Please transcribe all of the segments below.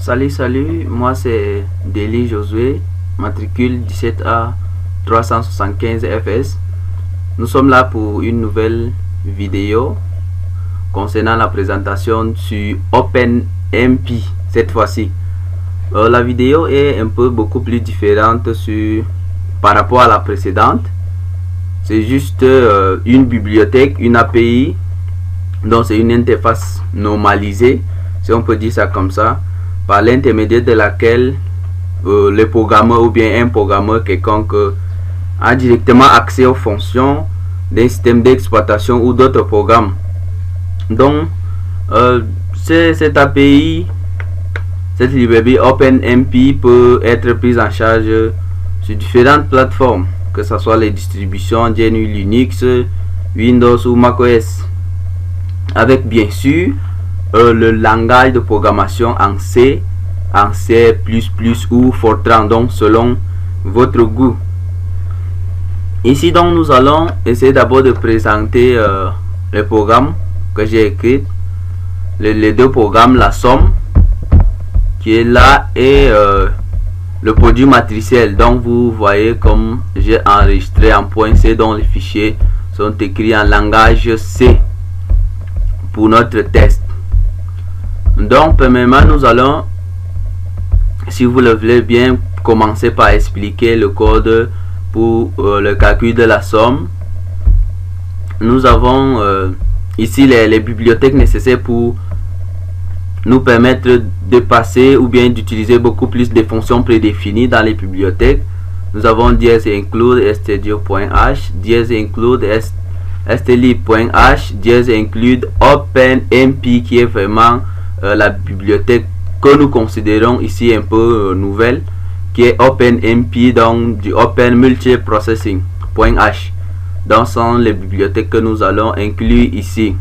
Salut, moi c'est Deli Josué, matricule 17A 375 FS. Nous sommes là pour une nouvelle vidéo concernant la présentation sur OpenMP cette fois-ci. La vidéo est un peu beaucoup plus différente par rapport à la précédente. C'est juste une bibliothèque, une API, donc c'est une interface normalisée, si on peut dire ça comme ça, par l'intermédiaire de laquelle le programmeur ou bien un programmeur quelconque a directement accès aux fonctions d'un système d'exploitation ou d'autres programmes. Donc cette API, cette librairie OpenMP peut être prise en charge sur différentes plateformes, que ce soit les distributions GNU Linux, Windows ou macOS, avec bien sûr le langage de programmation en C, ou Fortran, donc selon votre goût. Ici donc nous allons essayer d'abord de présenter le programme que j'ai écrit, les deux programmes, la somme qui est là et le produit matriciel. Donc vous voyez comme j'ai enregistré en .c, dont les fichiers sont écrits en langage C pour notre test. Donc premièrement nous allons, si vous le voulez bien, commencer par expliquer le code pour le calcul de la somme. Nous avons ici les bibliothèques nécessaires pour nous permettre de passer ou bien d'utiliser beaucoup plus de fonctions prédéfinies dans les bibliothèques. Nous avons include stdio.h, include stlib.h, include OpenMP qui est vraiment la bibliothèque que nous considérons ici un peu nouvelle, qui est OpenMP, donc du Open Multiprocessing.h. Donc sont les bibliothèques que nous allons inclure ici.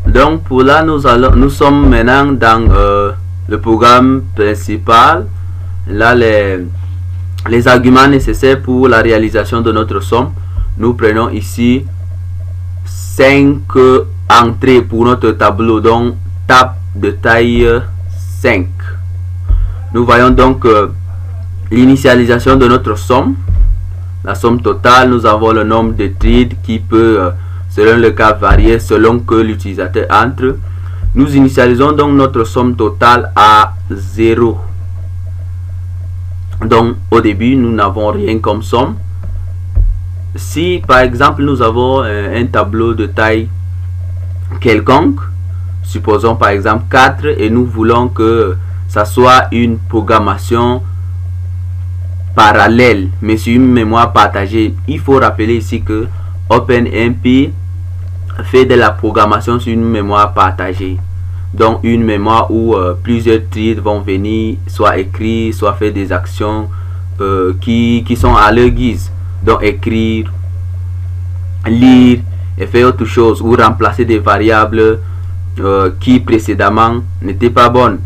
Donc pour là nous sommes maintenant dans le programme principal. Là les arguments nécessaires pour la réalisation de notre somme. Nous prenons ici 5 entrées pour notre tableau, donc table de taille 5. Nous voyons donc l'initialisation de notre somme, la somme totale. Nous avons le nombre de trades qui peut selon le cas varier selon que l'utilisateur entre. Nous initialisons donc notre somme totale à 0. Donc au début nous n'avons rien comme somme. Si par exemple nous avons un tableau de taille quelconque, supposons par exemple 4, et nous voulons que ça soit une programmation parallèle mais sur une mémoire partagée, il faut rappeler ici que OpenMP fait de la programmation sur une mémoire partagée, donc une mémoire où plusieurs threads vont venir soit écrire, soit faire des actions qui sont à leur guise, donc écrire, lire et faire autre chose, ou remplacer des variables qui précédemment n'étaient pas bonnes.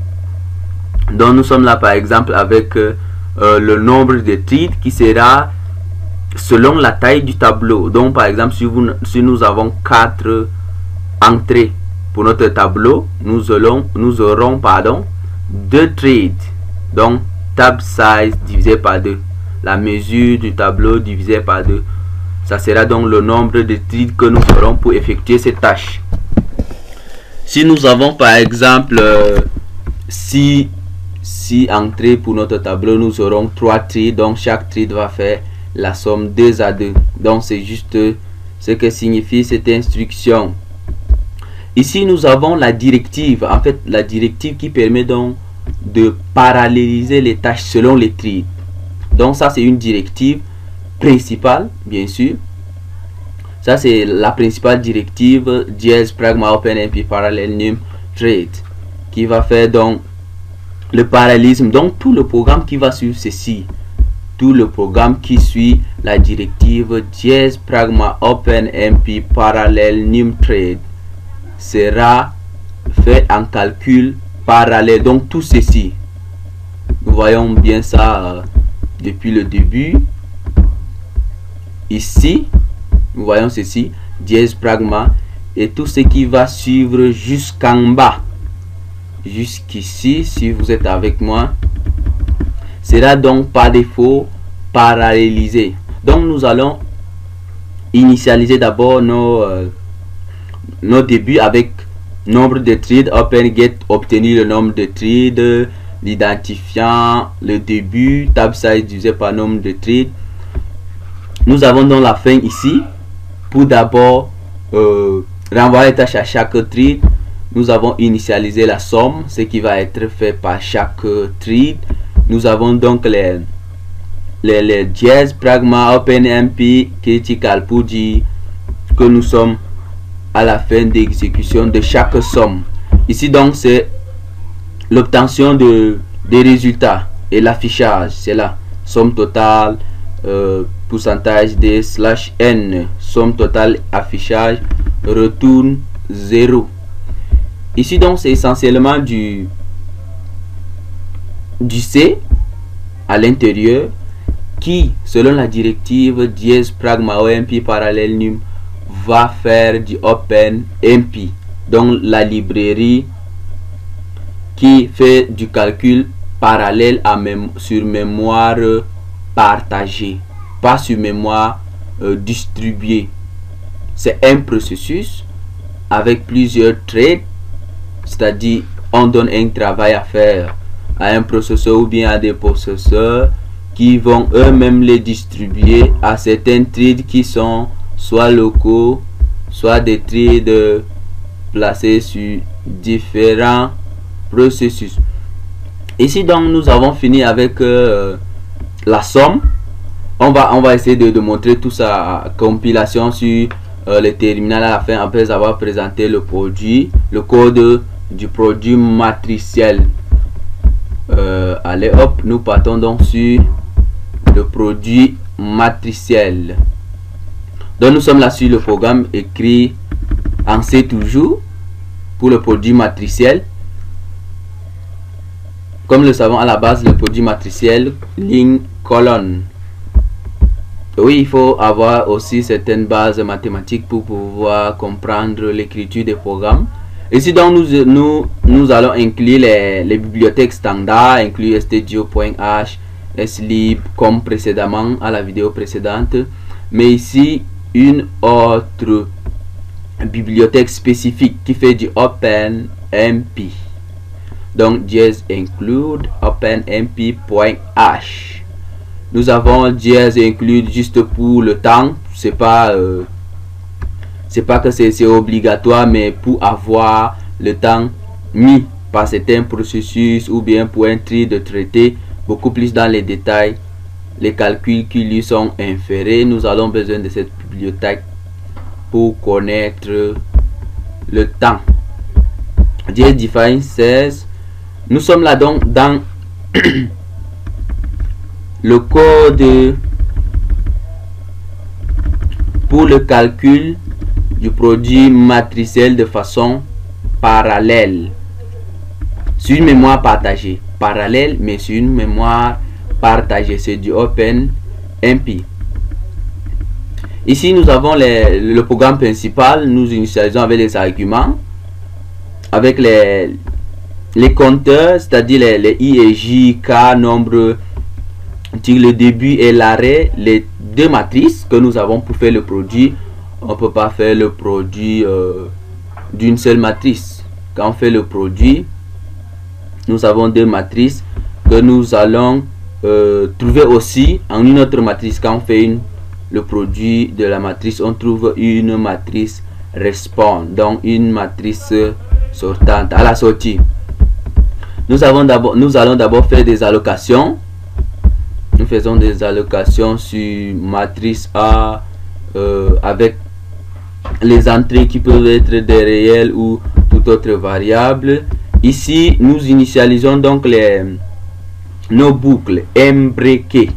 Donc nous sommes là par exemple avec le nombre de threads qui sera selon la taille du tableau. Donc par exemple si nous avons 4 entrées pour notre tableau, nous aurons 2 threads, donc tab size divisé par 2, la mesure du tableau divisé par 2. Ça sera donc le nombre de threads que nous aurons pour effectuer cette tâche. Si nous avons par exemple 6 entrées pour notre tableau, nous aurons 3 threads, donc chaque thread va faire la somme 2 à 2. Donc c'est juste ce que signifie cette instruction. Ici nous avons la directive, en fait la directive qui permet donc de paralléliser les tâches selon les threads. Donc ça c'est une directive principale, bien sûr. Ça c'est la principale directive JS Pragma OpenMP Parallel Num Thread, qui va faire donc le parallélisme. Donc tout le programme qui va suivre ceci, tout le programme qui suit la directive JS Pragma OpenMP Parallel Num Thread sera fait en calcul parallèle. Donc tout ceci, nous voyons bien ça depuis le début. Ici nous voyons ceci, JS Pragma, et tout ce qui va suivre jusqu'en bas. jusqu'ici, si vous êtes avec moi, sera donc par défaut parallélisé. Donc nous allons initialiser d'abord nos débuts avec nombre de threads. Open get, obtenir le nombre de threads, l'identifiant, le début, tab size divisé par nombre de threads. Nous avons donc la fin ici pour d'abord renvoyer les tâches à chaque thread. Nous avons initialisé la somme, ce qui va être fait par chaque thread. Nous avons donc les dièses, pragma, openmp, critical pour dire que nous sommes à la fin d'exécution de chaque somme. Ici donc c'est l'obtention des résultats et l'affichage. C'est là, somme totale, pourcentage de /n, somme totale, affichage, retourne 0. Ici donc c'est essentiellement du C à l'intérieur qui, selon la directive dièse pragma omp parallèle num, va faire du openmp, donc la librairie qui fait du calcul parallèle sur mémoire partagée, pas sur mémoire distribuée. C'est un processus avec plusieurs threads, c'est-à-dire on donne un travail à faire à un processeur ou bien à des processeurs qui vont eux-mêmes les distribuer à certains threads qui sont soit locaux, soit des threads placés sur différents processus. Ici donc nous avons fini avec la somme. On va essayer de montrer tout ça, compilation sur le terminal à la fin après avoir présenté le produit, le code du produit matriciel. Allez hop, nous partons donc sur le produit matriciel. Donc nous sommes là sur le programme écrit en C toujours pour le produit matriciel. Comme le savons à la base, le produit matriciel, ligne, colonne. Oui, il faut avoir aussi certaines bases mathématiques pour pouvoir comprendre l'écriture des programmes. Ici donc nous allons inclure les bibliothèques standards, inclure stdio.h, slib comme précédemment à la vidéo précédente. Mais ici une autre bibliothèque spécifique qui fait du openmp. Donc dièse include openmp.h. Nous avons dièse include juste pour le temps. C'est pas que c'est obligatoire, mais pour avoir le temps mis par certains processus ou bien pour un tri de traité beaucoup plus dans les détails, les calculs qui lui sont inférés, nous allons besoin de cette bibliothèque pour connaître le temps. Dièse define 16. Nous sommes là donc dans le code pour le calcul du produit matriciel de façon parallèle sur une mémoire partagée. Parallèle mais sur une mémoire partagée, c'est du openmp. Ici nous avons le programme principal. Nous initialisons avec les arguments, avec les compteurs, c'est-à-dire les i et j, k, nombre, le début et l'arrêt, les deux matrices que nous avons pour faire le produit. On peut pas faire le produit d'une seule matrice. Quand on fait le produit, nous avons deux matrices que nous allons trouver aussi en une autre matrice. Quand on fait le produit de la matrice, on trouve une matrice respond, donc une matrice sortante à la sortie. Nous allons d'abord faire des allocations. Nous faisons des allocations sur matrice A avec les entrées qui peuvent être des réels ou toute autre variable. Ici nous initialisons donc nos boucles imbriquées.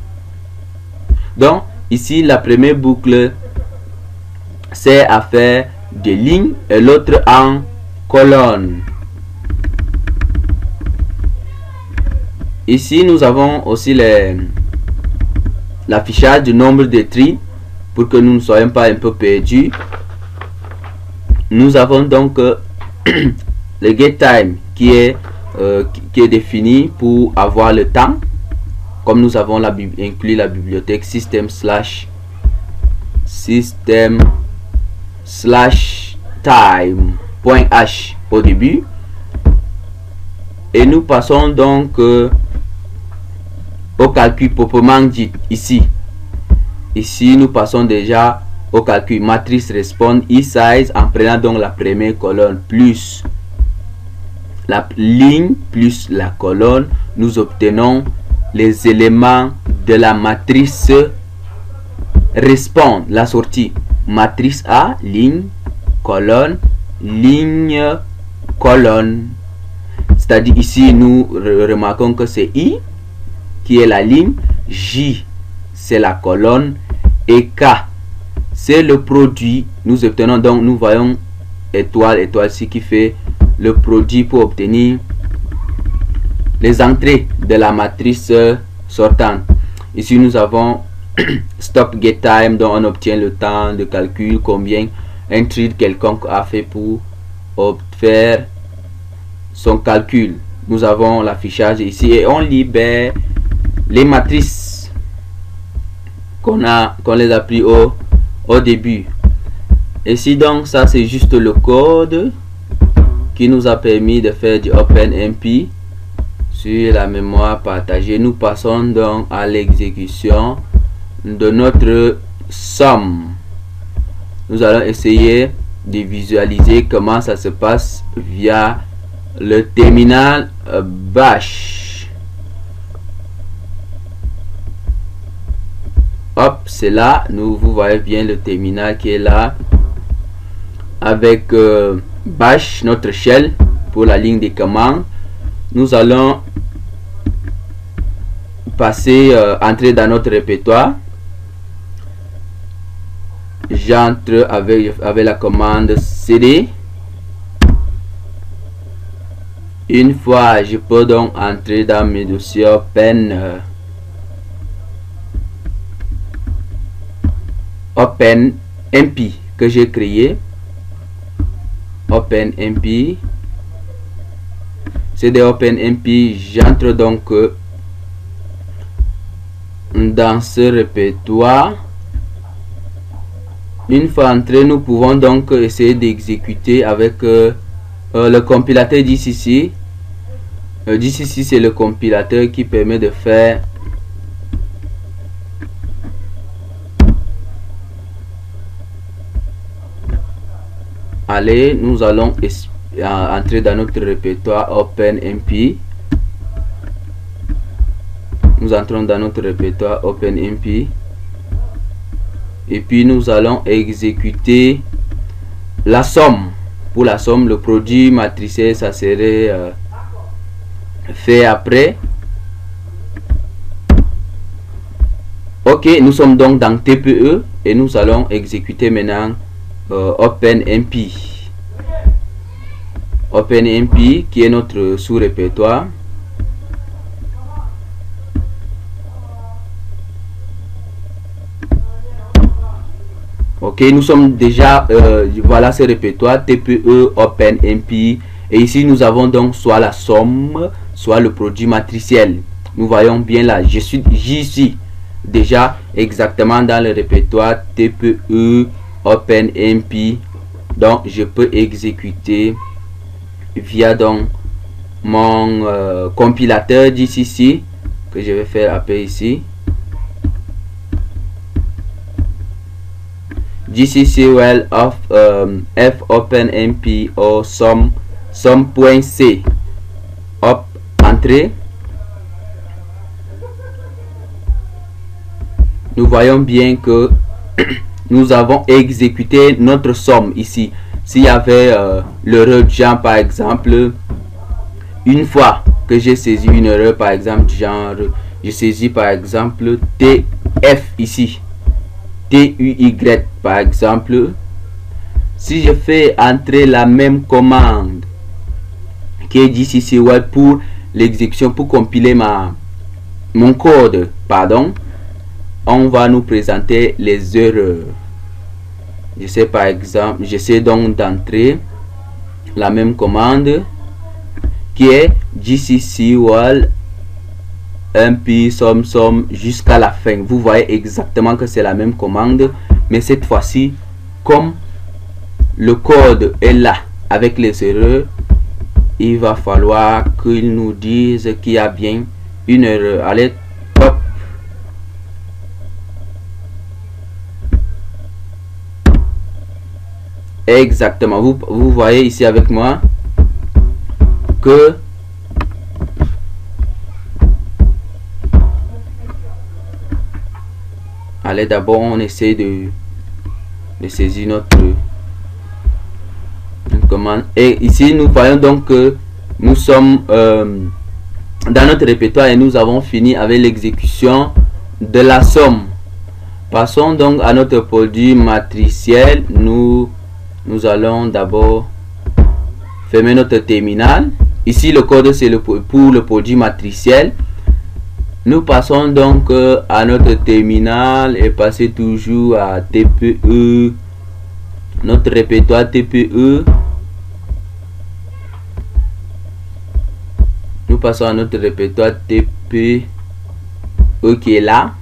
Donc ici la première boucle c'est à faire des lignes et l'autre en colonne. Ici nous avons aussi l'affichage du nombre de threads pour que nous ne soyons pas un peu perdus. Nous avons donc le getTime qui est défini pour avoir le temps. Comme nous avons inclus la bibliothèque system/time .h au début, et nous passons donc au calcul proprement dit. Ici nous passons déjà au calcul matrice respond e-size en prenant donc la première colonne plus la ligne plus la colonne. Nous obtenons les éléments de la matrice respond, la sortie matrice A, ligne, colonne, ligne, colonne. C'est-à-dire ici nous remarquons que c'est I qui est la ligne, J c'est la colonne et K c'est le produit. Nous obtenons donc, nous voyons étoile ici qui fait le produit pour obtenir les entrées de la matrice sortante. Ici nous avons stop get time, dont on obtient le temps de calcul, combien un trade quelconque a fait pour faire son calcul. Nous avons l'affichage ici et on libère les matrices qu'on les a pris au début. Ici donc ça c'est juste le code qui nous a permis de faire du OpenMP sur la mémoire partagée. Nous passons donc à l'exécution de notre somme. Nous allons essayer de visualiser comment ça se passe via le terminal bash. Hop, c'est là, vous voyez bien le terminal qui est là avec bash, notre shell pour la ligne des commandes. Nous allons passer, entrer dans notre répertoire. J'entre avec la commande cd. Une fois, je peux donc entrer dans mes dossiers OpenMP que j'ai créé. OpenMP, c'est des OpenMP. J'entre donc dans ce répertoire. Une fois entré, nous pouvons donc essayer d'exécuter avec le compilateur GCC. GCC c'est le compilateur qui permet de faire allez, nous allons entrer dans notre répertoire OpenMP. Nous entrons dans notre répertoire OpenMP et puis nous allons exécuter la somme. Pour la somme, le produit matriciel, ça serait fait après. Ok, nous sommes donc dans TPE et nous allons exécuter maintenant OpenMP. OpenMP qui est notre sous-répertoire. Ok, nous sommes déjà, voilà ce répertoire TPE OpenMP. Et ici, nous avons donc soit la somme, soit le produit matriciel. Nous voyons bien là, j'y suis déjà exactement dans le répertoire TPE OpenMP. Donc, je peux exécuter via donc mon compilateur GCC que je vais faire appeler ici. GCC well of f OpenMP or some.c. Hop, entrée. Nous voyons bien que nous avons exécuté notre somme ici. S'il y avait l'erreur du genre par exemple, une fois que j'ai saisi une erreur par exemple du genre, je saisis par exemple TF ici, TUY par exemple. Si je fais entrer la même commande qui est GCC web pour l'exécution, pour compiler mon code, pardon, on va nous présenter les erreurs. Je sais par exemple, j'essaie donc d'entrer la même commande qui est GCC wall mp sum jusqu'à la fin. Vous voyez exactement que c'est la même commande, mais cette fois-ci, comme le code est là avec les erreurs, il va falloir qu'il nous dise qu'il y a bien une erreur. Allez, top. Exactement, vous voyez ici avec moi que allez, d'abord on essaie de saisir notre commande, et ici nous voyons donc que nous sommes dans notre répertoire et nous avons fini avec l'exécution de la somme. Passons donc à notre produit matriciel. Nous allons d'abord fermer notre terminal. Ici le code c'est pour le produit matriciel. Nous passons donc à notre terminal et passer toujours à TPE, notre répertoire TPE. Nous passons à notre répertoire TPE qui est là.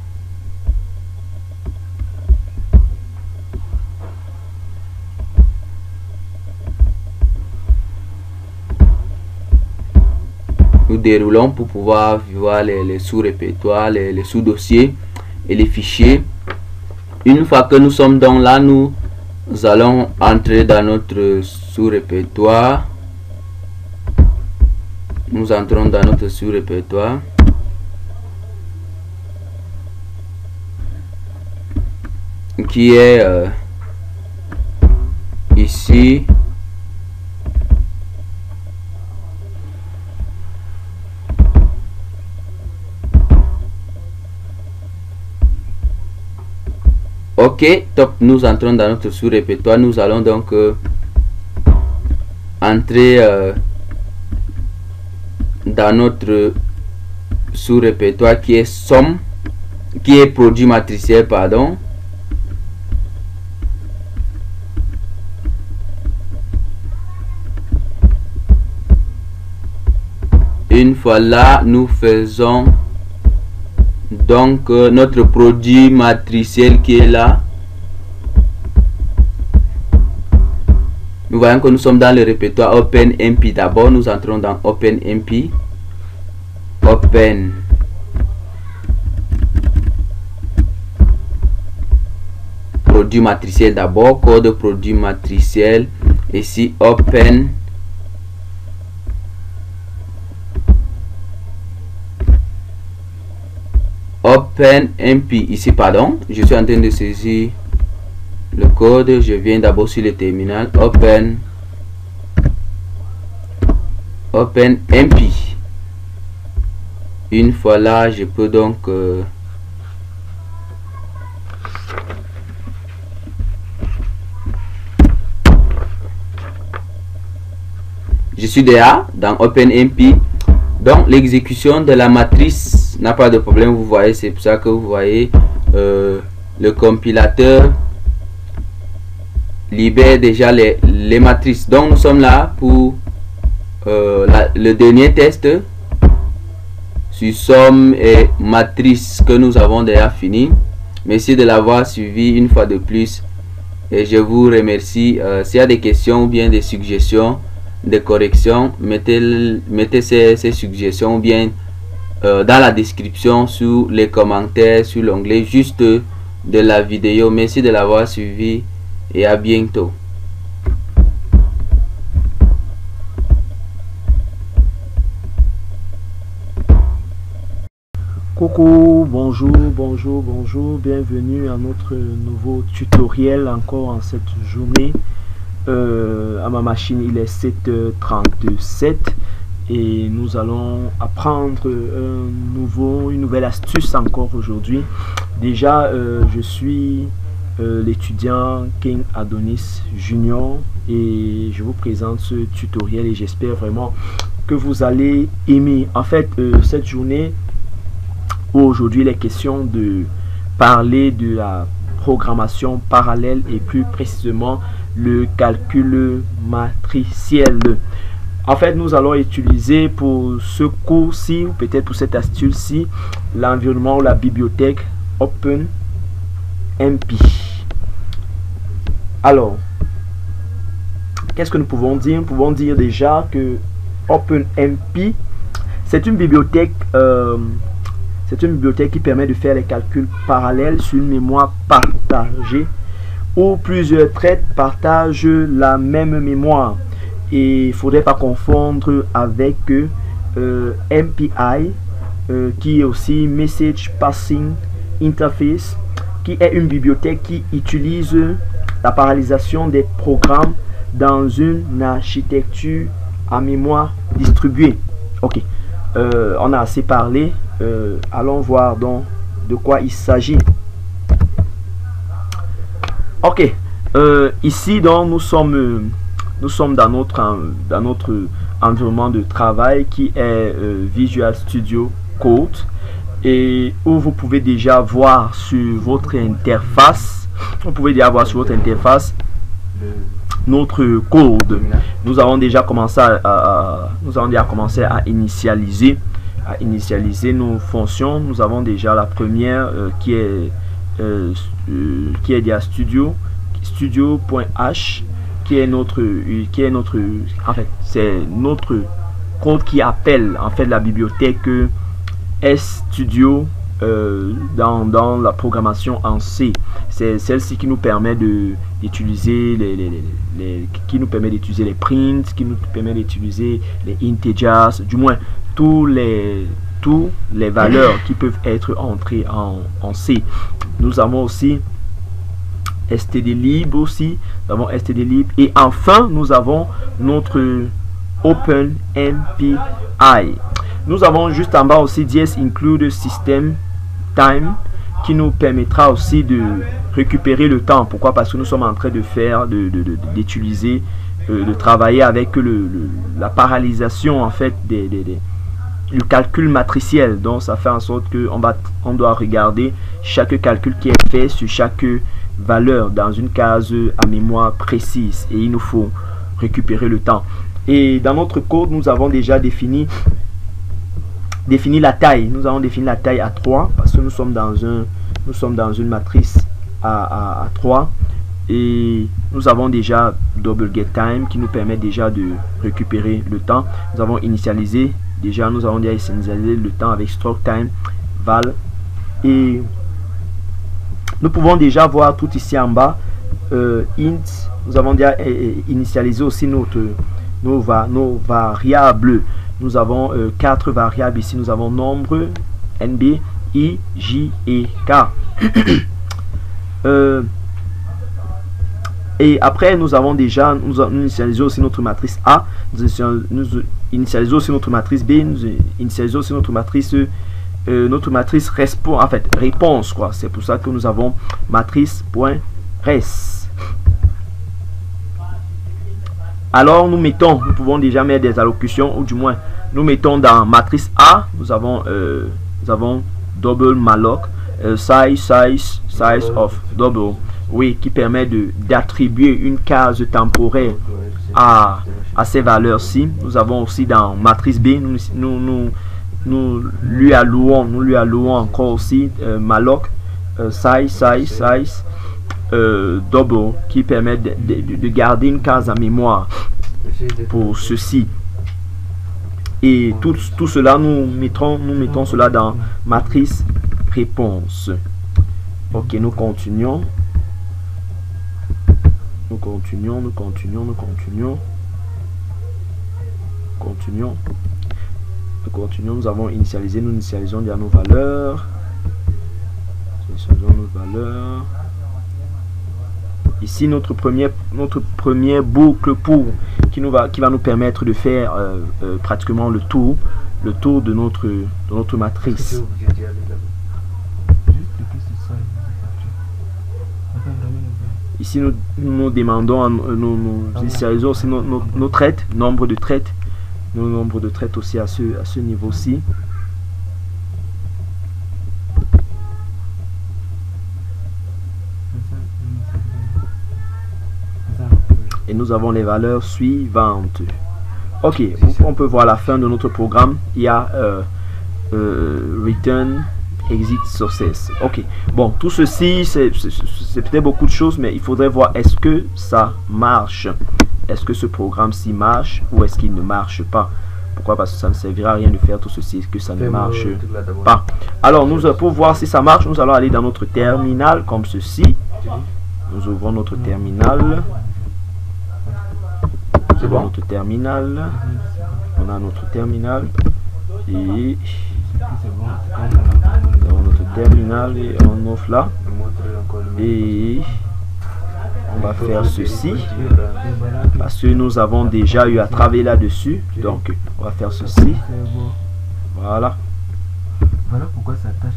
Nous déroulons pour pouvoir voir les sous-répertoires, les sous-dossiers et les fichiers. Une fois que nous sommes donc là, nous allons entrer dans notre sous-répertoire. Nous entrons dans notre sous-répertoire. Qui est ici. Ok, top, nous entrons dans notre sous-répertoire. Nous allons donc entrer dans notre sous-répertoire qui est somme, qui est produit matriciel, pardon. Une fois là, nous faisons donc notre produit matriciel qui est là. Nous voyons que nous sommes dans le répertoire OpenMP. D'abord, nous entrons dans OpenMP. Open. Produit matriciel d'abord. Code produit matriciel. Ici, Open. OpenMP. Ici, pardon. Je suis en train de saisir le code. Je viens d'abord sur le terminal. OpenMP. Une fois là, je peux donc je suis déjà dans OpenMP. Donc l'exécution de la matrice n'a pas de problème. Vous voyez, c'est pour ça que vous voyez le compilateur libère déjà les matrices. Donc nous sommes là pour le dernier test sur somme et matrice que nous avons déjà fini. Merci de l'avoir suivi une fois de plus et je vous remercie. S'il y a des questions ou bien des suggestions, des corrections, mettez ces suggestions ou bien dans la description, sous les commentaires, sur l'onglet juste de la vidéo. Merci de l'avoir suivi et à bientôt. Coucou, bonjour, bienvenue à notre nouveau tutoriel encore en cette journée. À ma machine il est 7h37 et nous allons apprendre une nouvelle astuce encore aujourd'hui. Déjà je suis l'étudiant King Adonis Junior et je vous présente ce tutoriel et j'espère vraiment que vous allez aimer. En fait cette journée, aujourd'hui, il est question de parler de la programmation parallèle et plus précisément le calcul matriciel. En fait, nous allons utiliser pour ce cours-ci, ou peut-être pour cette astuce-ci, l'environnement ou la bibliothèque OpenMP. Alors, qu'est-ce que nous pouvons dire? Nous pouvons dire déjà que OpenMP, c'est une bibliothèque qui permet de faire les calculs parallèles sur une mémoire partagée où plusieurs threads partagent la même mémoire. Et il ne faudrait pas confondre avec MPI, qui est aussi Message Passing Interface, qui est une bibliothèque qui utilise la parallélisation des programmes dans une architecture à mémoire distribuée. Ok, on a assez parlé. Allons voir donc de quoi il s'agit. Ok, ici donc nous sommes dans notre environnement de travail qui est Visual Studio Code, et où vous pouvez déjà voir sur votre interface, notre code. Nous avons déjà commencé à initialiser nos fonctions. Nous avons déjà la première qui est déjà studio.h, qui est notre en fait c'est notre code qui appelle en fait la bibliothèque SStudio dans la programmation en C. C'est celle-ci qui nous permet d'utiliser qui nous permet d'utiliser les prints, qui nous permet d'utiliser les integers, du moins tous les valeurs qui peuvent être entrées en C. Nous avons aussi stdlib aussi, nous avons stdlib, et enfin nous avons notre OpenMPI. Nous avons juste en bas aussi DS include system time, qui nous permettra aussi de récupérer le temps. Pourquoi? Parce que nous sommes en train de faire d'utiliser de travailler avec la parallélisation en fait le calcul matriciel. Donc ça fait en sorte que on doit regarder chaque calcul qui est fait sur chaque valeur dans une case à mémoire précise, et il nous faut récupérer le temps. Et dans notre code, nous avons déjà défini la taille. Nous avons défini la taille à 3 parce que nous sommes dans une matrice à 3, et nous avons déjà double get time qui nous permet déjà de récupérer le temps. Nous avons initialisé le temps avec stroke time val, et nous pouvons déjà voir tout ici en bas int. Nous avons déjà initialisé aussi nos variables. Nous avons 4 variables ici. Nous avons nombre, NB, I, J et K. Et après nous avons déjà nous initialisons aussi notre matrice A, nous initialisons aussi notre matrice B, nous initialisons aussi notre matrice réponse quoi. C'est pour ça que nous avons matrice.res. Alors nous pouvons déjà mettre des allocutions, ou du moins nous mettons dans matrice A, nous avons double malloc, size of double, oui, qui permet d'attribuer une case temporaire à ces valeurs-ci. Nous avons aussi dans matrice B, nous lui allouons encore aussi malloc, size double, qui permet de garder une case à mémoire pour ceci. Et tout cela nous mettons cela dans matrice réponse. Ok, nous continuons. Nous avons initialisé, nous initialisons déjà nos valeurs. Ici notre premier boucle pour qui va nous permettre de faire pratiquement le tour de notre matrice. Ici nous demandons, nous initialisons aussi nos traites, nombre de traites aussi à ce niveau-ci. Et nous avons les valeurs suivantes. Ok, on peut voir la fin de notre programme. Il y a return exit success. Ok, bon, tout ceci c'est peut-être beaucoup de choses, mais il faudrait voir est-ce que ça marche, est-ce que ce programme-ci marche ou est-ce qu'il ne marche pas. Pourquoi? Parce que ça ne servira à rien de faire tout ceci que ça ne marche pas. Alors pour voir si ça marche, nous allons aller dans notre terminal comme ceci. Nous ouvrons notre terminal. Nous ouvrons notre terminal. On a notre terminal et nous avons notre terminal et on ouvre là et on va faire ceci parce que nous avons déjà eu à travailler là-dessus. Donc on va faire ceci. Voilà. Voilà pourquoi ça tâche.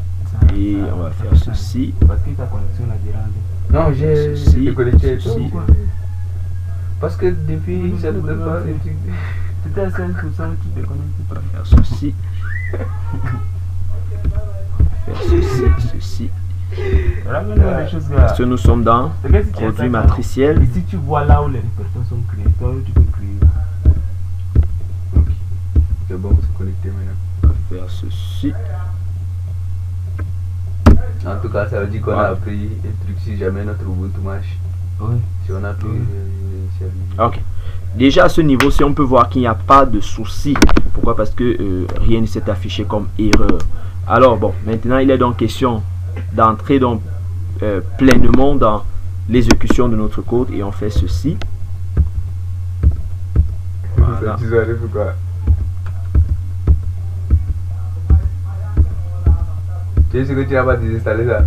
Et on va faire ceci. Parce que ta connexion a dérangé. Non, j'ai déconnecté. Parce que depuis, ça ne veut pas. C'était à 5%, tu déconnectes. On va faire ceci. Faire ceci. Parce que nous sommes dans produit matriciel. Et si tu vois là où les répertoires sont créés, toi tu peux créer. Ok. C'est bon, c'est connecté maintenant. On va faire ceci. En tout cas, ça veut dire qu'on a appris un truc si jamais notre Ubuntu marche. Oui. Si on a pris ok. Déjà à ce niveau, si on peut voir qu'il n'y a pas de souci. Pourquoi? Parce que rien ne s'est affiché comme erreur. Alors bon, maintenant il est donc question d'entrer donc pleinement dans l'exécution de notre code et on fait ceci. Voilà. Tu sais ce que tu n'as pas désinstallé ça?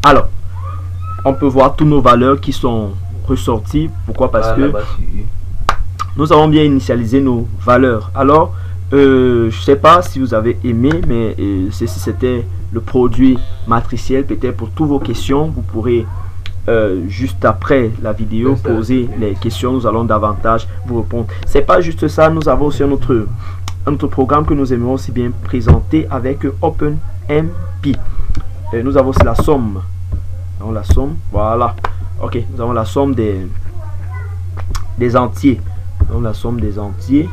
Alors, on peut voir toutes nos valeurs qui sont ressorties. Pourquoi? Parce que nous avons bien initialisé nos valeurs. Alors, je ne sais pas si vous avez aimé, mais ceci c'était le produit matriciel. Peut-être pour toutes vos questions, vous pourrez juste après la vidéo poser les questions. Nous allons davantage vous répondre. C'est pas juste ça, nous avons aussi un autre programme que nous aimerions aussi bien présenter avec OpenMP. Et nous avons aussi la somme. Nous avons la somme, voilà. Ok, nous avons la somme des entiers. Nous avons la somme des entiers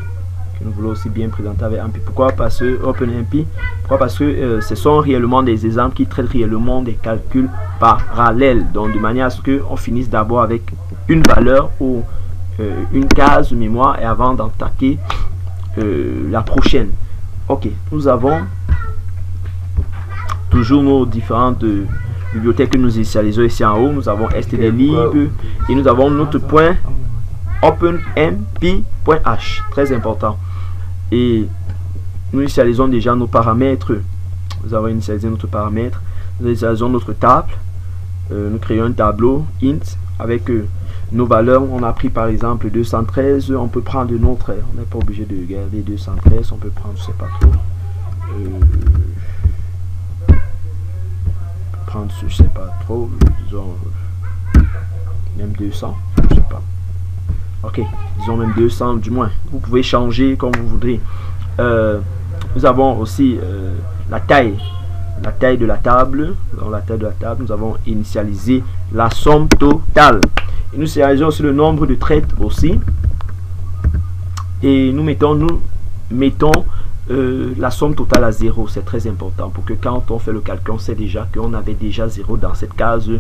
que nous voulons aussi bien présenter avec MP. Pourquoi? Parce que OpenMP. Pourquoi? Parce que ce sont réellement des exemples qui traitent réellement des calculs parallèles. Donc de manière à ce qu'on finisse d'abord avec une valeur ou une case de mémoire et avant d'attaquer la prochaine. Ok, nous avons toujours nos différentes bibliothèques que nous initialisons ici en haut. Nous avons stdlib et nous avons notre point openmp.h, très important. Et nous initialisons déjà nos paramètres. Nous avons initialisé notre paramètre. Nous initialisons notre table. Nous créons un tableau int avec nos valeurs. On a pris par exemple 213. On peut prendre une autre. On n'est pas obligé de garder 213. On peut prendre, je sais pas trop. Prendre, je sais pas trop. Disons même 200. Je sais pas. Ok, disons même 200 du moins. Vous pouvez changer comme vous voudrez. Nous avons aussi la taille de la table. Dans la taille de la table, nous avons initialisé la somme totale. Et nous initialisons aussi le nombre de traits aussi. Et nous mettons la somme totale à 0. C'est très important pour que quand on fait le calcul, on sait déjà qu'on avait déjà 0 dans cette case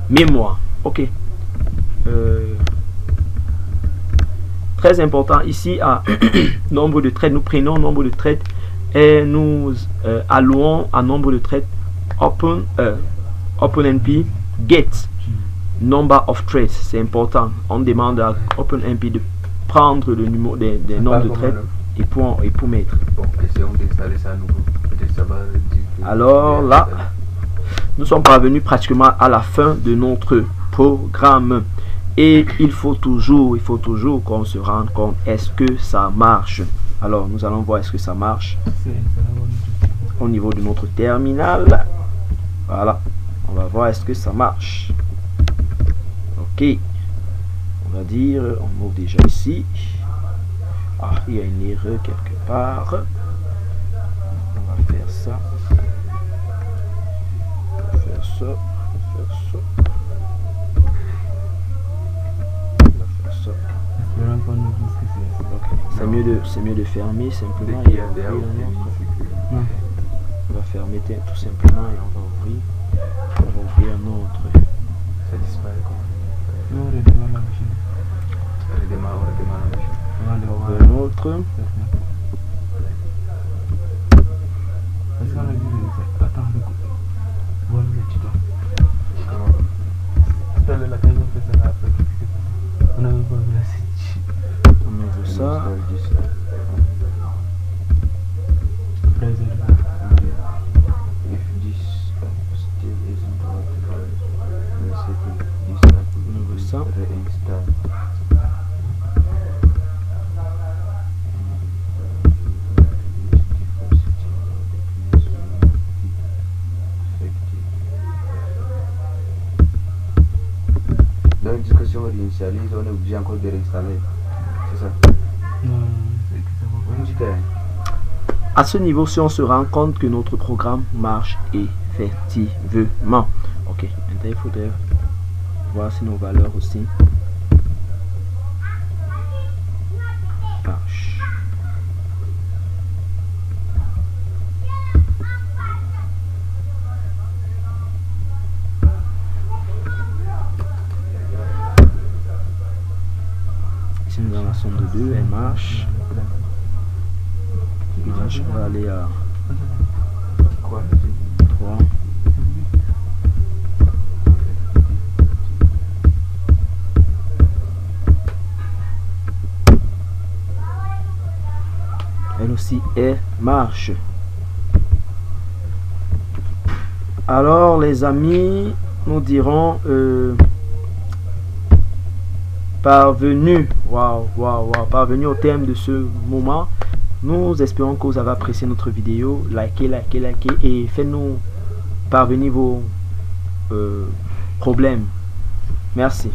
mémoire. Ok. Très important ici à nombre de traits, nous prenons nombre de traits et nous allouons à nombre de traits OpenMP get number of threads. C'est important. On demande à OpenMP de prendre le numéro des nombres de traits et pour mettre. Bon, essayons d'installer ça à nouveau. Peut-être ça va alors là, nous sommes parvenus pratiquement à la fin de notre programme. Et il faut toujours qu'on se rende compte, est-ce que ça marche? Alors, nous allons voir est-ce que ça marche au niveau de notre terminal. Voilà, on va voir est-ce que ça marche. Ok, on va dire, on ouvre déjà ici. Ah, il y a une erreur quelque part. On va faire ça. On va faire ça. faire ça. Espérons qu'on nous dise que c'est ça. C'est mieux de fermer simplement Dès et qu'il y a ouvrir des un autre. Non. On va fermer tout simplement et on va ouvrir un autre. Ça disparaît comment? Non, on redémarre la machine. Redémarre la machine. On va On devoir. ouvre un autre. Est-ce qu'on a dit de ça? Attends, voilà le tuto. Comment? Tout à l'heure, la case on fait ça là après. Qu'est-ce que c'est ça? On avait pas vu la site. On ouvre ça. Après, ils ont dit, If this still isn't working, reset this On ouvre ça. reinstall. Donc, discussion réinitialise, on est obligé encore de réinstaller. C'est ça? non, c'est que ça va On dit que À ce niveau-ci, on se rend compte que notre programme marche effectivement. Ok, maintenant il faudrait voir si nos valeurs aussi marchent. Ici nous avons la somme de 2, elle marche. Elle marche. On va aller à quoi? 3. Elle aussi, elle marche. Alors les amis, nous dirons parvenu. Waouh, parvenu au terme de ce moment. Nous espérons que vous avez apprécié notre vidéo. Likez et faites-nous parvenir vos problèmes. Merci.